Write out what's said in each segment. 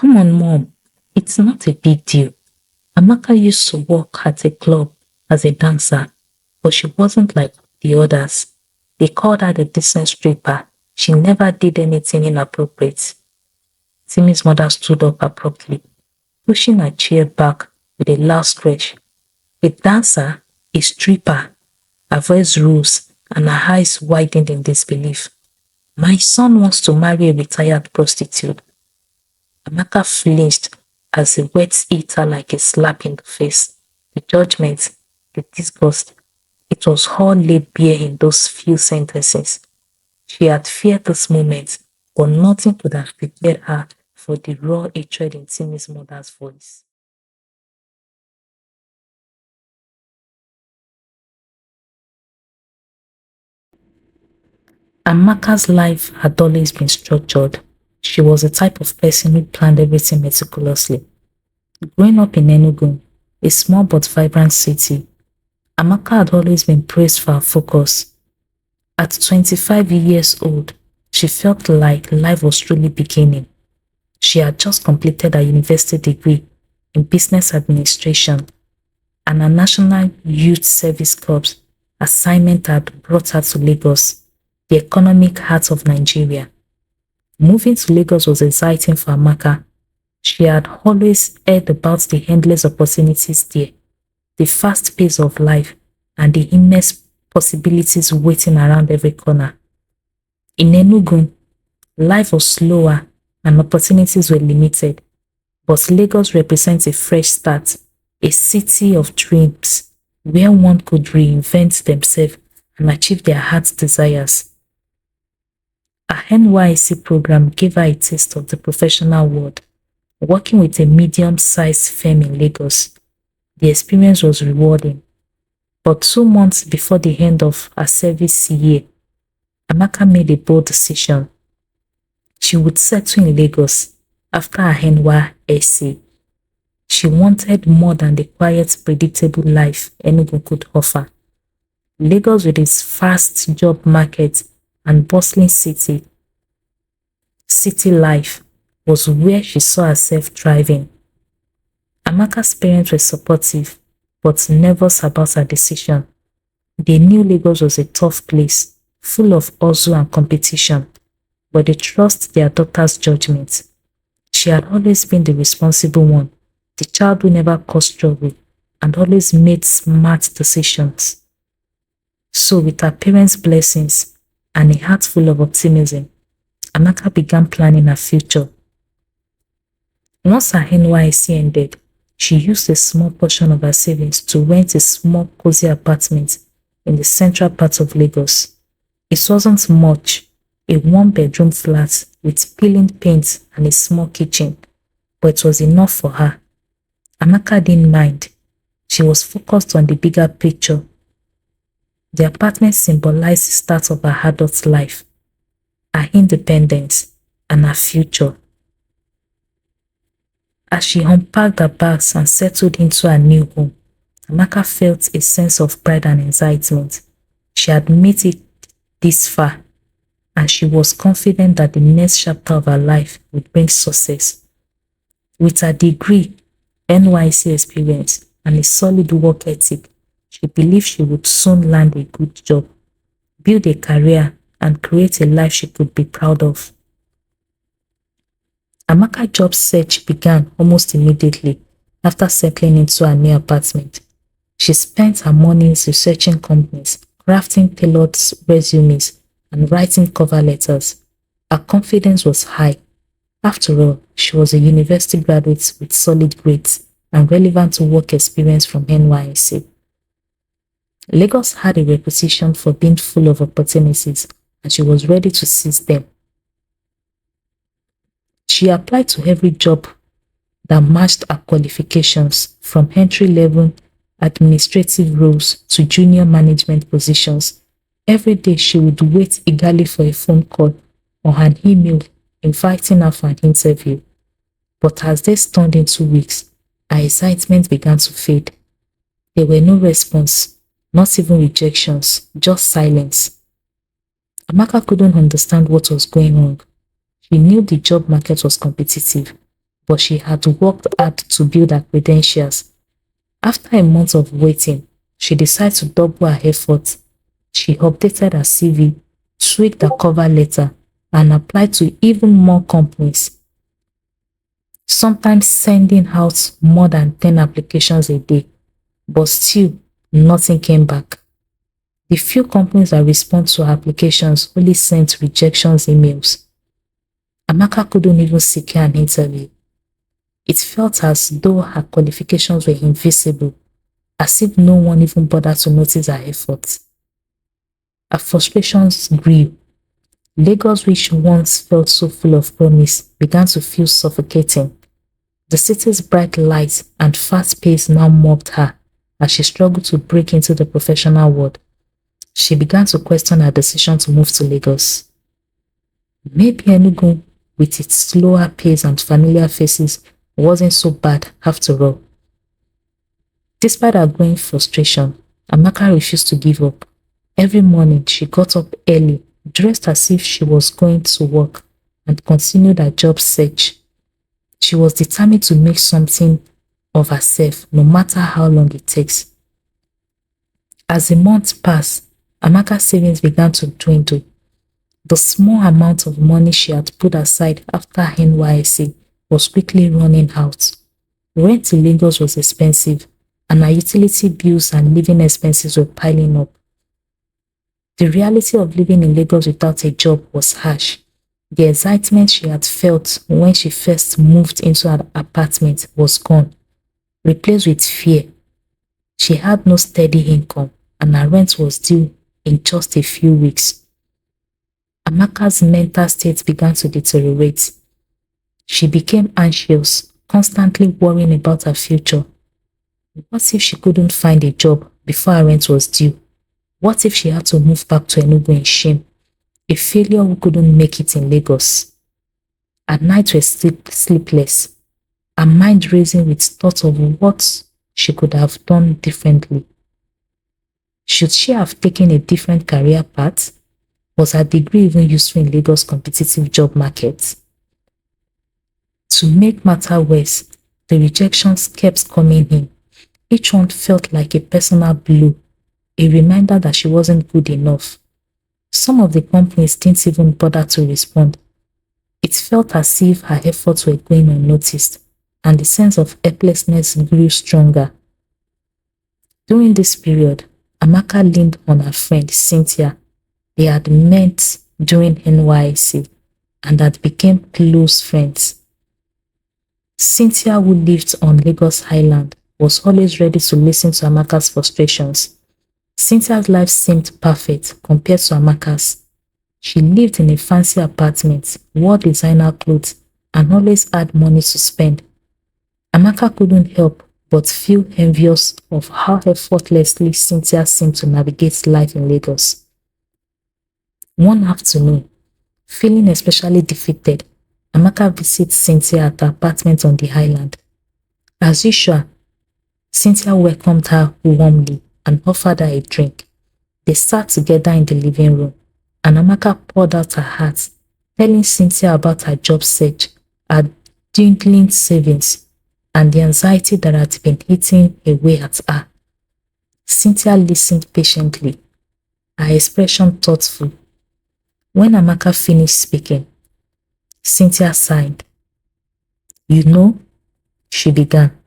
Come on, mom. It's not a big deal. Amaka used to work at a club as a dancer, but she wasn't like the others. They called her the decent stripper. She never did anything inappropriate. Timmy's mother stood up abruptly, pushing her chair back with a loud screech. A dancer, a stripper. Her voice rose and her eyes widened in disbelief. My son wants to marry a retired prostitute. Amaka flinched as the words hit her like a slap in the face. The judgment, the disgust, it was all laid bare in those few sentences. She had feared this moment, but nothing could have prepared her for the raw hatred in Timmy's mother's voice. Amaka's life had always been structured. She was the type of person who planned everything meticulously. Growing up in Enugu, a small but vibrant city, Amaka had always been praised for her focus. At 25 years old, she felt like life was truly beginning. She had just completed her university degree in business administration, and her National Youth Service Corps assignment had brought her to Lagos, the economic heart of Nigeria. Moving to Lagos was exciting for Amaka. She had always heard about the endless opportunities there, the fast pace of life, and the immense possibilities waiting around every corner. In Enugu, life was slower and opportunities were limited, but Lagos represents a fresh start, a city of dreams where one could reinvent themselves and achieve their heart's desires. A NYC program gave her a taste of the professional world, working with a medium-sized firm in Lagos. The experience was rewarding, but 2 months before the end of her service year, Amaka made a bold decision. She would settle in Lagos after her NYSC. She wanted more than the quiet, predictable life Enugu could offer. Lagos, with its fast job market and bustling city life, was where she saw herself thriving. Amaka's parents were supportive, but nervous about her decision. They knew Lagos was a tough place, full of hustle and competition, but they trust their daughter's judgment. She had always been the responsible one, the child who never caused trouble and always made smart decisions. So with her parents' blessings and a heart full of optimism, Amaka began planning her future. Once her NYSC ended, she used a small portion of her savings to rent a small cozy apartment in the central part of Lagos. It wasn't much, a one-bedroom flat with peeling paint and a small kitchen, but it was enough for her. Amaka didn't mind. She was focused on the bigger picture. The apartment symbolized the start of her adult life, her independence, and her future. As she unpacked her bags and settled into her new home, Amaka felt a sense of pride and excitement. She had made it this far, and she was confident that the next chapter of her life would bring success. With her degree, NYC experience, and a solid work ethic, she believed she would soon land a good job, build a career, and create a life she could be proud of. Amaka's job search began almost immediately after settling into her new apartment. She spent her mornings researching companies, crafting tailored resumes, and writing cover letters. Her confidence was high. After all, she was a university graduate with solid grades and relevant work experience from NYSC. Lagos had a reputation for being full of opportunities, and she was ready to seize them. She applied to every job that matched her qualifications, from entry-level administrative roles to junior management positions. Every day she would wait eagerly for a phone call or an email inviting her for an interview. But as days turned into weeks, her excitement began to fade. There were no response, not even rejections, just silence. Amaka couldn't understand what was going on. She knew the job market was competitive, but she had worked hard to build her credentials. After a month of waiting, she decided to double her efforts. She updated her CV, tweaked her cover letter, and applied to even more companies, sometimes sending out more than 10 applications a day, but still nothing came back. The few companies that respond to her applications only sent rejections emails. Amaka couldn't even secure an interview. It felt as though her qualifications were invisible, as if no one even bothered to notice her efforts. Her frustrations grew. Lagos, which once felt so full of promise, began to feel suffocating. The city's bright lights and fast pace now mocked her as she struggled to break into the professional world. She began to question her decision to move to Lagos. Maybe Enugu, with its slower pace and familiar faces, wasn't so bad after all. Despite her growing frustration, Amaka refused to give up. Every morning, she got up early, dressed as if she was going to work, and continued her job search. She was determined to make something of herself, no matter how long it takes. As the months passed, Amaka's savings began to dwindle. The small amount of money she had put aside after NYSC was quickly running out. Rent in Lagos was expensive, and her utility bills and living expenses were piling up. The reality of living in Lagos without a job was harsh. The excitement she had felt when she first moved into her apartment was gone, replaced with fear. She had no steady income, and her rent was due in just a few weeks. Amaka's mental state began to deteriorate. She became anxious, constantly worrying about her future. What if she couldn't find a job before her rent was due? What if she had to move back to Enugu in shame, a failure who couldn't make it in Lagos? Her nights were sleepless, her mind racing with thoughts of what she could have done differently. Should she have taken a different career path? Was her degree even useful in Lagos' competitive job market? To make matters worse, the rejections kept coming in. Each one felt like a personal blow, a reminder that she wasn't good enough. Some of the companies didn't even bother to respond. It felt as if her efforts were going unnoticed, and the sense of helplessness grew stronger. During this period, Amaka leaned on her friend Cynthia. They had met during NYSC and had become close friends. Cynthia, who lived on Lagos Island, was always ready to listen to Amaka's frustrations. Cynthia's life seemed perfect compared to Amaka's. She lived in a fancy apartment, wore designer clothes, and always had money to spend. Amaka couldn't help but feel envious of how effortlessly Cynthia seemed to navigate life in Lagos. One afternoon, feeling especially defeated, Amaka visited Cynthia at her apartment on the island. As usual, Cynthia welcomed her warmly and offered her a drink. They sat together in the living room, and Amaka poured out her heart, telling Cynthia about her job search, her dwindling savings, and the anxiety that had been eating away at her. Cynthia listened patiently, her expression thoughtful. When Amaka finished speaking, Cynthia sighed. "You know," she began,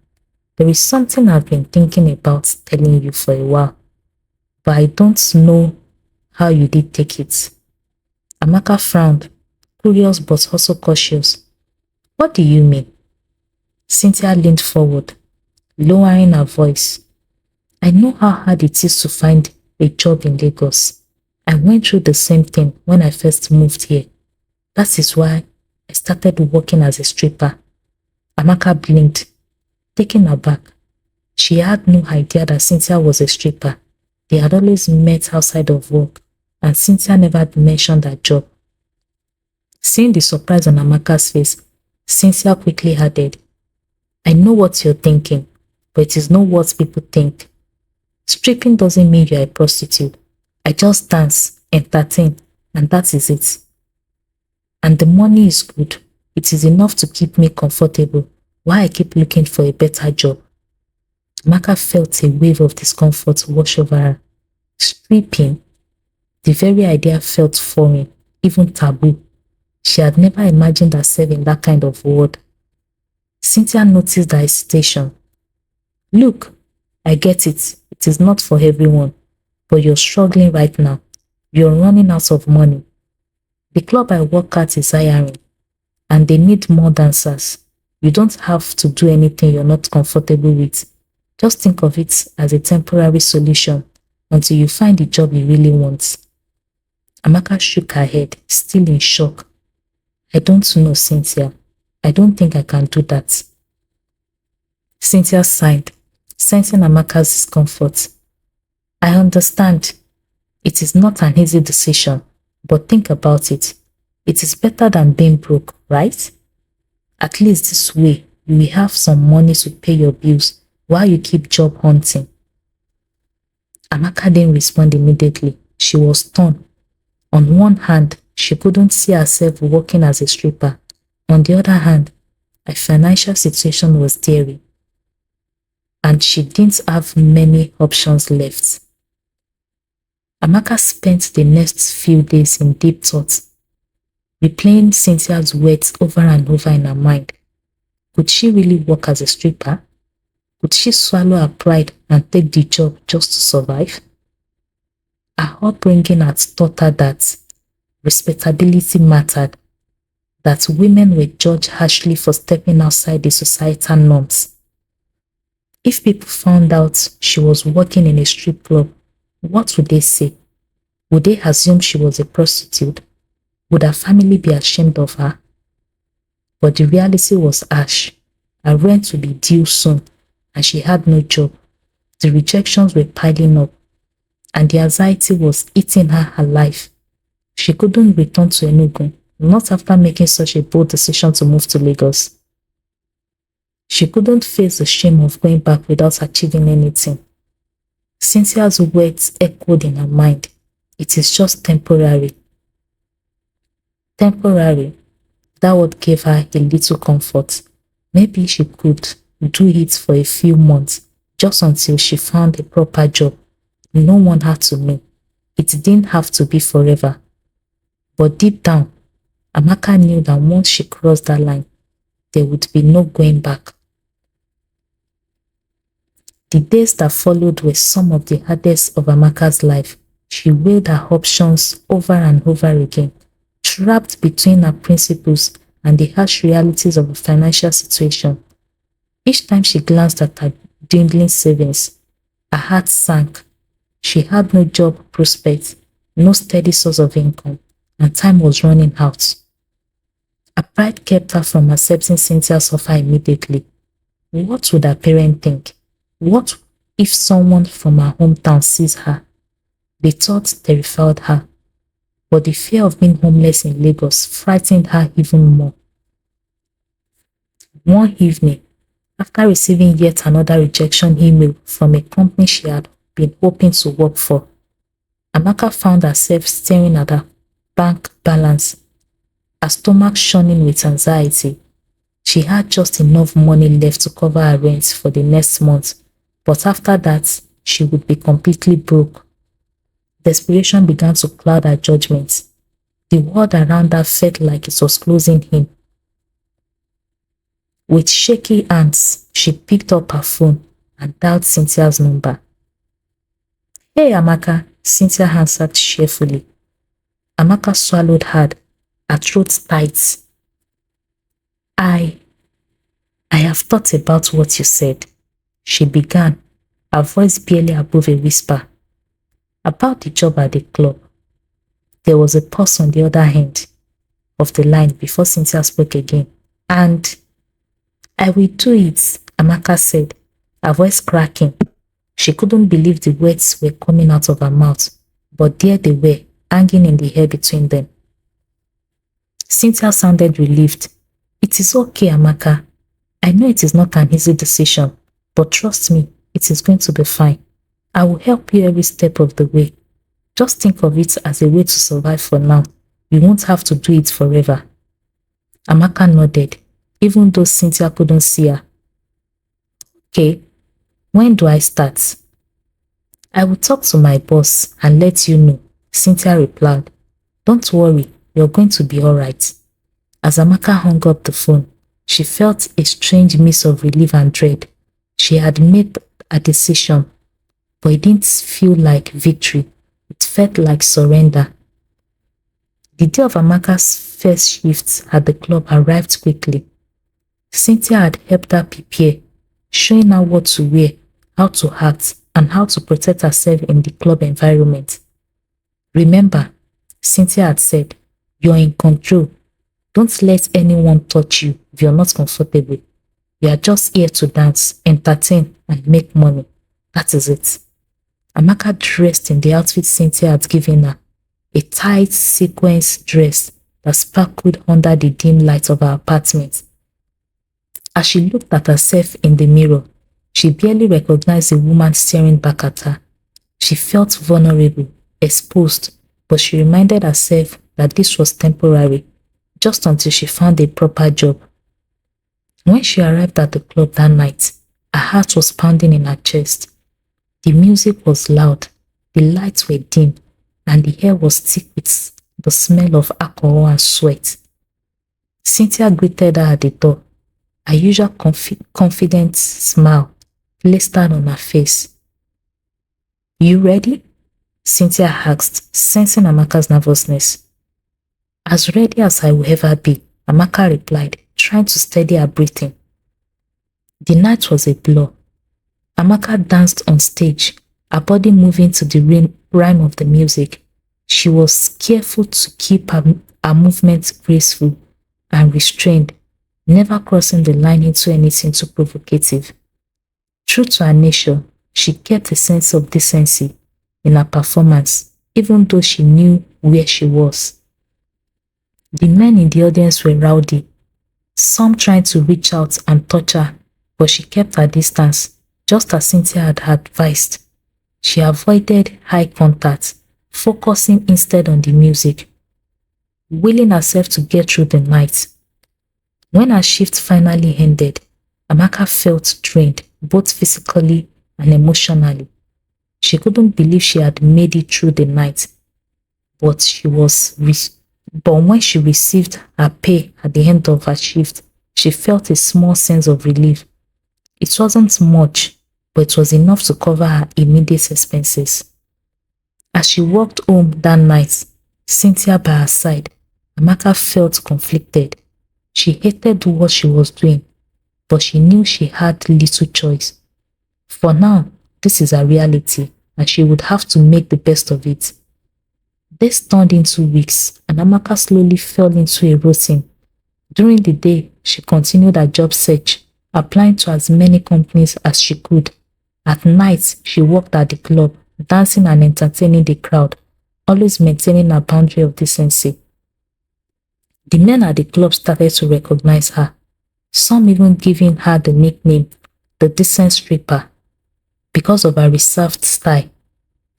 "there is something I've been thinking about telling you for a while, but I don't know how you did take it." Amaka frowned, curious but also cautious. "What do you mean?" Cynthia leaned forward, lowering her voice. "I know how hard it is to find a job in Lagos. I went through the same thing when I first moved here. That is why I started working as a stripper." Amaka blinked, taken aback. She had no idea that Cynthia was a stripper. They had always met outside of work, and Cynthia never mentioned her job. Seeing the surprise on Amaka's face, Cynthia quickly added, "I know what you're thinking, but it is not what people think. Stripping doesn't mean you're a prostitute. I just dance, entertain, and that is it. And the money is good, It is enough to keep me comfortable while I keep looking for a better job. Amaka felt a wave of discomfort wash over her. Stripping, the very idea felt foreign, even taboo. She had never imagined herself in that kind of world. Cynthia noticed her hesitation. Look, I get it. It is not for everyone. But you're struggling right now. You're running out of money. The club I work at is hiring, and they need more dancers. You don't have to do anything you're not comfortable with. Just think of it as a temporary solution until you find the job you really want. Amaka shook her head, still in shock. I don't know, Cynthia. I don't think I can do that. Cynthia sighed, sensing Amaka's discomfort. I understand. It is not an easy decision, but think about it. It is better than being broke, right? At least this way, you will have some money to pay your bills while you keep job hunting. Amaka didn't respond immediately. She was torn. On one hand, she couldn't see herself working as a stripper. On the other hand, her financial situation was dire, and she didn't have many options left. Amaka spent the next few days in deep thought, replaying Cynthia's words over and over in her mind. Could she really work as a stripper? Could she swallow her pride and take the job just to survive? Her upbringing had taught her that respectability mattered, that women were judged harshly for stepping outside the societal norms. If people found out she was working in a strip club, what would they say? Would they assume she was a prostitute? Would her family be ashamed of her? But the reality was harsh. Her rent would be due soon, and she had no job. The rejections were piling up, and the anxiety was eating her alive. She couldn't return to Enugu, not after making such a bold decision to move to Lagos. She couldn't face the shame of going back without achieving anything. Cynthia's words echoed in her mind. It is just temporary. Temporary. That word gave her a little comfort. Maybe she could do it for a few months, just until she found a proper job. No one had to know. It didn't have to be forever. But deep down, Amaka knew that once she crossed that line, there would be no going back. The days that followed were some of the hardest of Amaka's life. She weighed her options over and over again, trapped between her principles and the harsh realities of her financial situation. Each time she glanced at her dwindling savings, her heart sank. She had no job prospects, no steady source of income, and time was running out. Her pride kept her from accepting Cynthia's offer immediately. What would her parents think? What if someone from her hometown sees her? The thought terrified her, but the fear of being homeless in Lagos frightened her even more. One evening, after receiving yet another rejection email from a company she had been hoping to work for, Amaka found herself staring at her bank balance, her stomach churning with anxiety. She had just enough money left to cover her rent for the next month, but after that, she would be completely broke. Desperation began to cloud her judgment. The world around her felt like it was closing in. With shaky hands, she picked up her phone and dialed Cynthia's number. Hey Amaka, Cynthia answered cheerfully. Amaka swallowed hard, her throat tight. I have thought about what you said, she began, her voice barely above a whisper. About the job at the club. There was a pause on the other end of the line before Cynthia spoke again. And I will do it, Amaka said, her voice cracking. She couldn't believe the words were coming out of her mouth, but there they were, hanging in the air between them. Cynthia sounded relieved. It is okay, Amaka. I know it is not an easy decision, but trust me, it is going to be fine. I will help you every step of the way. Just think of it as a way to survive for now. You won't have to do it forever. Amaka nodded, even though Cynthia couldn't see her. Okay, when do I start? I will talk to my boss and let you know, Cynthia replied. Don't worry, you're going to be alright. As Amaka hung up the phone, she felt a strange mix of relief and dread. She had made a decision, but it didn't feel like victory. It felt like surrender. The day of Amaka's first shift at the club arrived quickly. Cynthia had helped her prepare, showing her what to wear, how to act, and how to protect herself in the club environment. Remember, Cynthia had said, you're in control. Don't let anyone touch you if you're not comfortable. You are just here to dance, entertain, and make money. That is it. Amaka dressed in the outfit Cynthia had given her, a tight sequence dress that sparkled under the dim light of her apartment. As she looked at herself in the mirror, she barely recognized the woman staring back at her. She felt vulnerable, exposed, but she reminded herself that this was temporary, just until she found a proper job. When she arrived at the club that night, her heart was pounding in her chest. The music was loud, the lights were dim, and the air was thick with the smell of alcohol and sweat. Cynthia greeted her at the door, her usual confident smile blistered on her face. You ready? Cynthia asked, sensing Amaka's nervousness. As ready as I will ever be, Amaka replied, trying to steady her breathing. The night was a blur. Amaka danced on stage, her body moving to the rhyme of the music. She was careful to keep her movements graceful and restrained, never crossing the line into anything too provocative. True to her nature, she kept a sense of decency in her performance, even though she knew where she was. The men in the audience were rowdy, some trying to reach out and touch her, but she kept her distance, just as Cynthia had advised. She avoided eye contact, focusing instead on the music, willing herself to get through the night. When her shift finally ended, Amaka felt drained, both physically and emotionally. She couldn't believe she had made it through the night, but when she received her pay at the end of her shift, she felt a small sense of relief. It wasn't much, but it was enough to cover her immediate expenses. As she walked home that night, Cynthia by her side, Amaka felt conflicted. She hated what she was doing, but she knew she had little choice. For now, this is her reality, and she would have to make the best of it. This turned into weeks, and Amaka slowly fell into a routine. During the day, she continued her job search, applying to as many companies as she could. At night, she worked at the club, dancing and entertaining the crowd, always maintaining a boundary of decency. The men at the club started to recognize her, some even giving her the nickname, the decent stripper, because of her reserved style.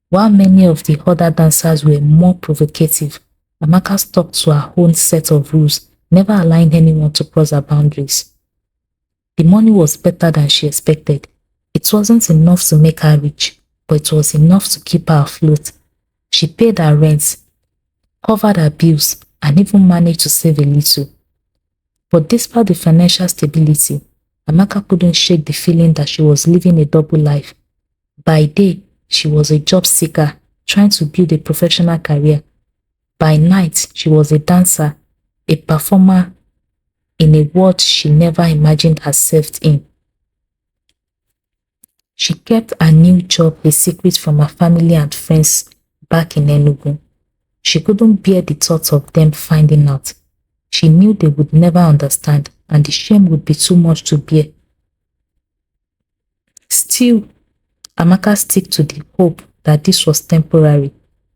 While many of the other dancers were more provocative, Amaka stuck to her own set of rules, never allowing anyone to cross her boundaries. The money was better than she expected. It wasn't enough to make her rich, but it was enough to keep her afloat. She paid her rent, covered her bills, and even managed to save a little. But despite the financial stability, Amaka couldn't shake the feeling that she was living a double life. By day, she was a job seeker trying to build a professional career. By night, she was a dancer, a performer in a world she never imagined herself in. She kept her new job a secret from her family and friends back in Enugu. She couldn't bear the thought of them finding out. She knew they would never understand, and the shame would be too much to bear. Still, Amaka stuck to the hope that this was temporary.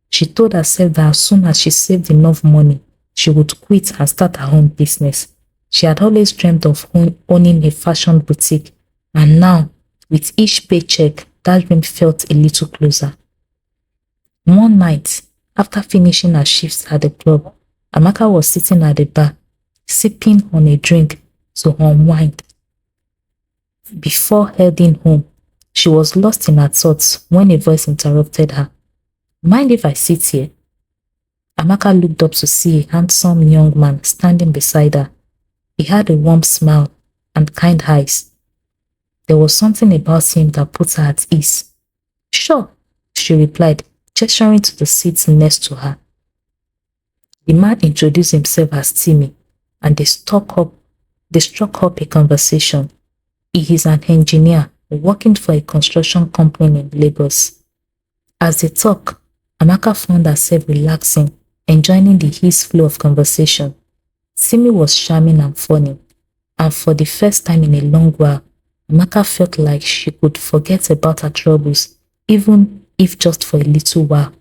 She told herself that as soon as she saved enough money, she would quit and start her own business. She had always dreamed of owning a fashion boutique, and now, with each paycheck, that dream felt a little closer. One night, after finishing her shifts at the club, Amaka was sitting at the bar, sipping on a drink to unwind. Before heading home, she was lost in her thoughts when a voice interrupted her. Mind if I sit here? Amaka looked up to see a handsome young man standing beside her. He had a warm smile and kind eyes. There was something about him that put her at ease. Sure, she replied, gesturing to the seat next to her. The man introduced himself as Timmy, and they struck up a conversation. He is an engineer working for a construction company in Lagos. As they talked, Amaka found herself relaxing, enjoying the ease flow of conversation. Timmy was charming and funny, and for the first time in a long while, Amaka felt like she could forget about her troubles, even if just for a little while.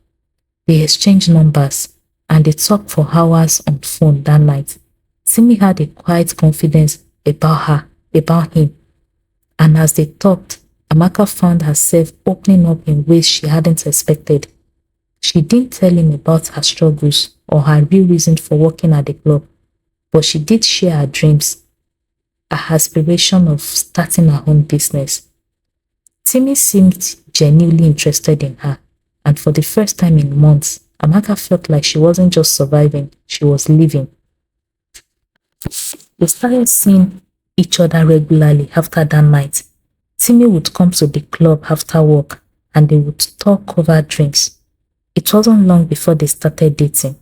They exchanged numbers, and they talked for hours on phone that night. Timmy had a quiet confidence about him, and as they talked, Amaka found herself opening up in ways she hadn't expected. She didn't tell him about her struggles or her real reason for working at the club, but she did share her dreams, her aspiration of starting her own business. Timmy seemed genuinely interested in her, and for the first time in months, Amaka felt like she wasn't just surviving, she was living. They started seeing each other regularly after that night. Timmy would come to the club after work and they would talk over drinks. It wasn't long before they started dating.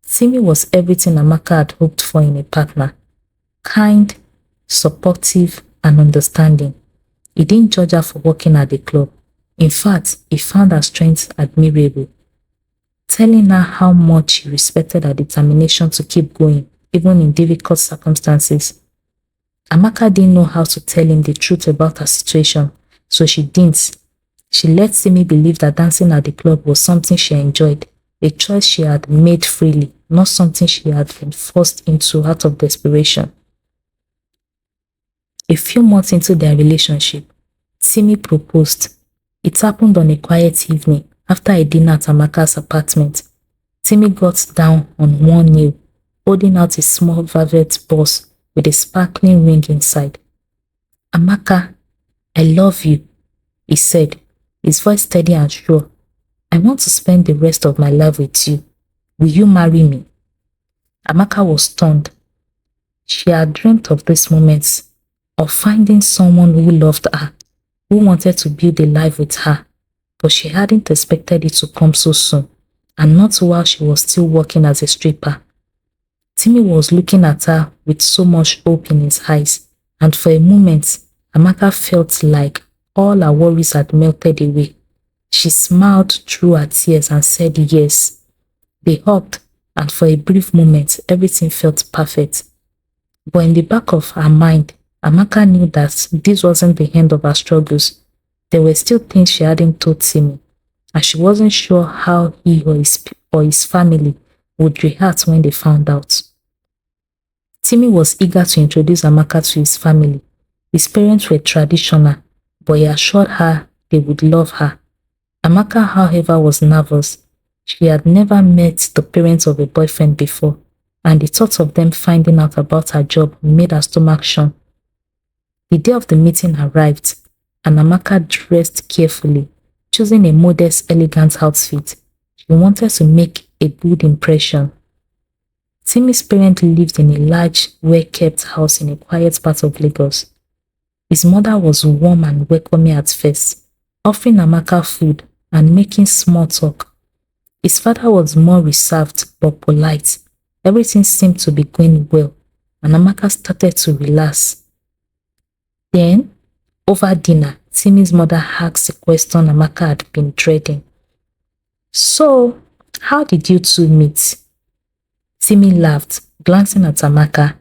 Timmy was everything Amaka had hoped for in a partner. Kind, supportive, and understanding. He didn't judge her for working at the club. In fact, he found her strength admirable, telling her how much he respected her determination to keep going, even in difficult circumstances. Amaka didn't know how to tell him the truth about her situation, so she didn't. She let Timmy believe that dancing at the club was something she enjoyed, a choice she had made freely, not something she had been forced into out of desperation. A few months into their relationship, Timmy proposed. It happened on a quiet evening after a dinner at Amaka's apartment. Timmy got down on one knee, holding out a small velvet box with a sparkling ring inside. Amaka, I love you, he said, his voice steady and sure. I want to spend the rest of my life with you. Will you marry me? Amaka was stunned. She had dreamt of this moment, of finding someone who loved her, who wanted to build a life with her, but she hadn't expected it to come so soon, and not while she was still working as a stripper. Timmy was looking at her with so much hope in his eyes, and for a moment, Amaka felt like all her worries had melted away. She smiled through her tears and said yes. They hugged, and for a brief moment, everything felt perfect. But in the back of her mind, Amaka knew that this wasn't the end of her struggles. There were still things she hadn't told Timmy, and she wasn't sure how he or his family would react when they found out. Timmy was eager to introduce Amaka to his family. His parents were traditional, but he assured her they would love her. Amaka, however, was nervous. She had never met the parents of a boyfriend before, and the thought of them finding out about her job made her stomach churn. The day of the meeting arrived, and Amaka dressed carefully, choosing a modest, elegant outfit. She wanted to make a good impression. Timmy's parents lived in a large, well-kept house in a quiet part of Lagos. His mother was warm and welcoming at first, offering Amaka food and making small talk. His father was more reserved but polite. Everything seemed to be going well, and Amaka started to relax. Then, over dinner, Timmy's mother asked a question Amaka had been dreading. So, how did you two meet? Timmy laughed, glancing at Amaka.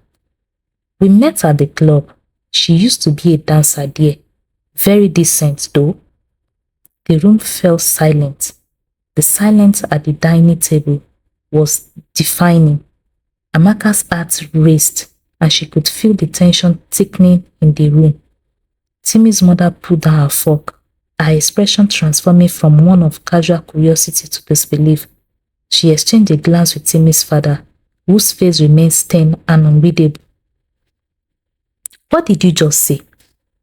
We met at the club. She used to be a dancer there. Very decent though. The room fell silent. The silence at the dining table was deafening. Amaka's heart raced, and she could feel the tension thickening in the room. Timmy's mother put down her fork, her expression transforming from one of casual curiosity to disbelief. She exchanged a glance with Timmy's father, whose face remained stern and unreadable. "What did you just say?"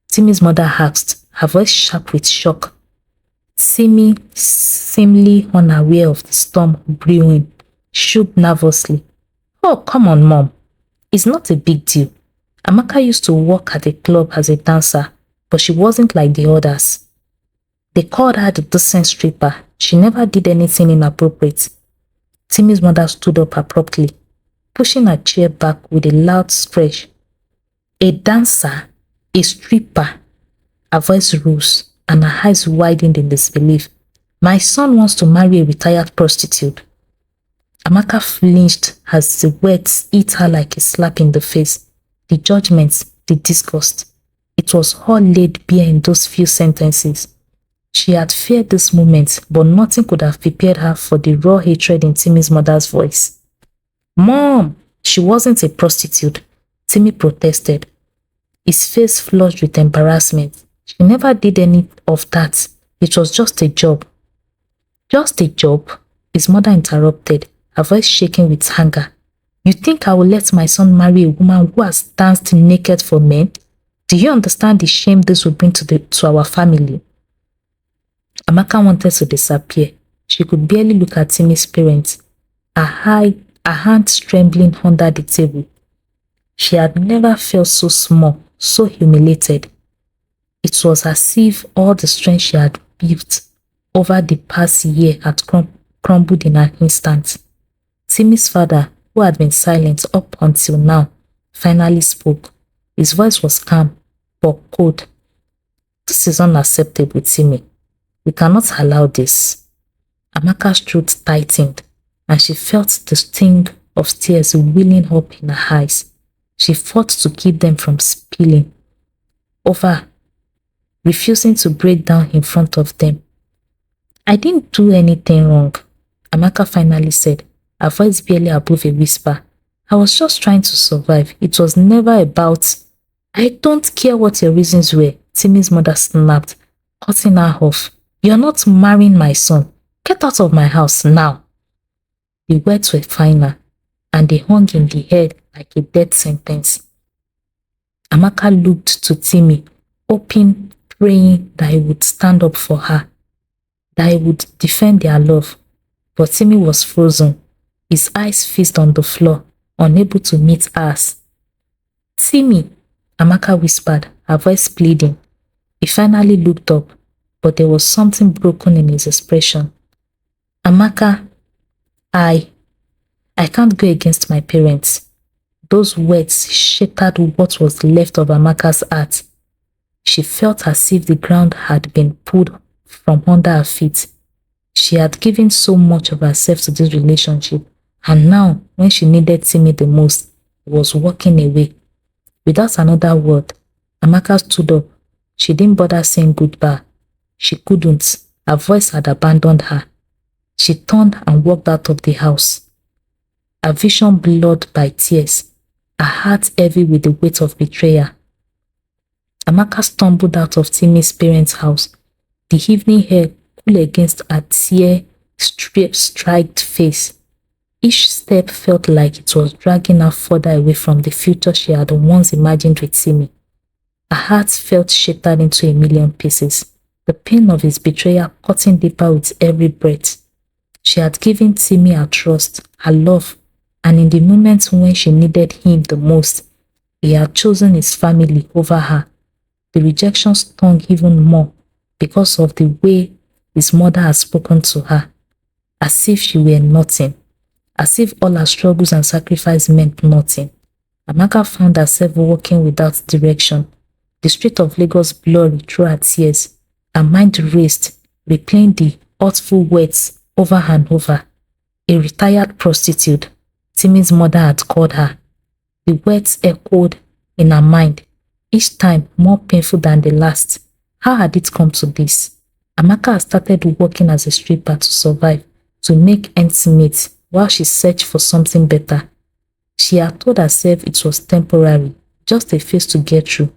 Timmy's mother asked, her voice sharp with shock. Timmy, seemingly unaware of the storm brewing, shook nervously. "Oh, come on, Mom. It's not a big deal. Amaka used to work at a club as a dancer, but she wasn't like the others. They called her the decent stripper. She never did anything inappropriate." Timmy's mother stood up abruptly, pushing her chair back with a loud screech. "A dancer? A stripper?" Her voice rose and her eyes widened in disbelief. "My son wants to marry a retired prostitute." Amaka flinched as the words hit her like a slap in the face. The judgment, the disgust. It was all laid bare in those few sentences. She had feared this moment, but nothing could have prepared her for the raw hatred in Timmy's mother's voice. "Mom, she wasn't a prostitute," Timmy protested, his face flushed with embarrassment. "She never did any of that. It was just a job." "Just a job?" His mother interrupted, her voice shaking with anger. "You think I will let my son marry a woman who has danced naked for men? Do you understand the shame this will bring to our family?" Amaka wanted to disappear. She could barely look at Timmy's parents, her hands trembling under the table. She had never felt so small, so humiliated. It was as if all the strength she had built over the past year had crumbled in an instant. Timmy's father, who had been silent up until now, finally spoke. His voice was calm, but cold. "This is unacceptable, Timmy. We cannot allow this." Amaka's throat tightened, and she felt the sting of tears welling up in her eyes. She fought to keep them from spilling over, refusing to break down in front of them. "I didn't do anything wrong," Amaka finally said, her voice barely above a whisper. "I was just trying to survive. It was never about—" "I don't care what your reasons were," Timmy's mother snapped, cutting her off. "You're not marrying my son. Get out of my house now." The words were final, and they hung in the air like a death sentence. Amaka looked to Timmy, hoping, praying that he would stand up for her, that he would defend their love. But Timmy was frozen, his eyes fixed on the floor, unable to meet hers. "Timmy," Amaka whispered, her voice pleading. He finally looked up, but there was something broken in his expression. "Amaka, I can't go against my parents." Those words shattered what was left of Amaka's heart. She felt as if the ground had been pulled from under her feet. She had given so much of herself to this relationship, and now, when she needed Timmy the most, he was walking away. Without another word, Amaka stood up. She didn't bother saying goodbye. She couldn't. Her voice had abandoned her. She turned and walked out of the house, her vision blurred by tears, her heart heavy with the weight of betrayal. Amaka stumbled out of Timmy's parents' house, the evening air cool against her tear-striped face. Each step felt like it was dragging her further away from the future she had once imagined with Timmy. Her heart felt shattered into a million pieces, the pain of his betrayal cutting deeper with every breath. She had given Timmy her trust, her love, and in the moments when she needed him the most, he had chosen his family over her. The rejection stung even more because of the way his mother had spoken to her, as if she were nothing, as if all her struggles and sacrifice meant nothing. Amaka found herself walking without direction, the street of Lagos blurry through her tears. Her mind raced, replaying the hurtful words over and over. A retired prostitute, Timmy's mother had called her. The words echoed in her mind, each time more painful than the last. How had it come to this? Amaka had started working as a stripper to survive, to make ends meet, while she searched for something better. She had told herself it was temporary, just a phase to get through.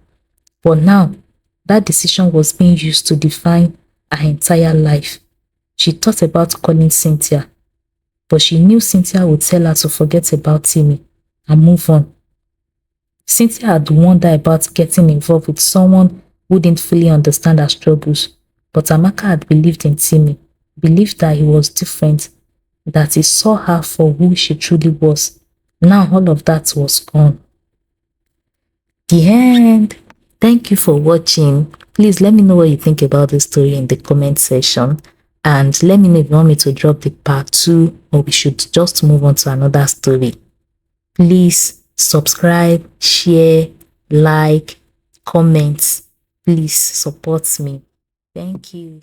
But now, that decision was being used to define her entire life. She thought about calling Cynthia. but she knew Cynthia would tell her to forget about Timmy and move on. Cynthia had wondered about getting involved with someone who didn't fully understand her struggles, but Amaka had believed in Timmy, believed that he was different, that he saw her for who she truly was. Now all of that was gone. The end. Thank you for watching. Please let me know what you think about this story in the comment section, and let me know if you want me to drop the part 2 or we should just move on to another story. Please subscribe, share, like, comment. Please support me. Thank you.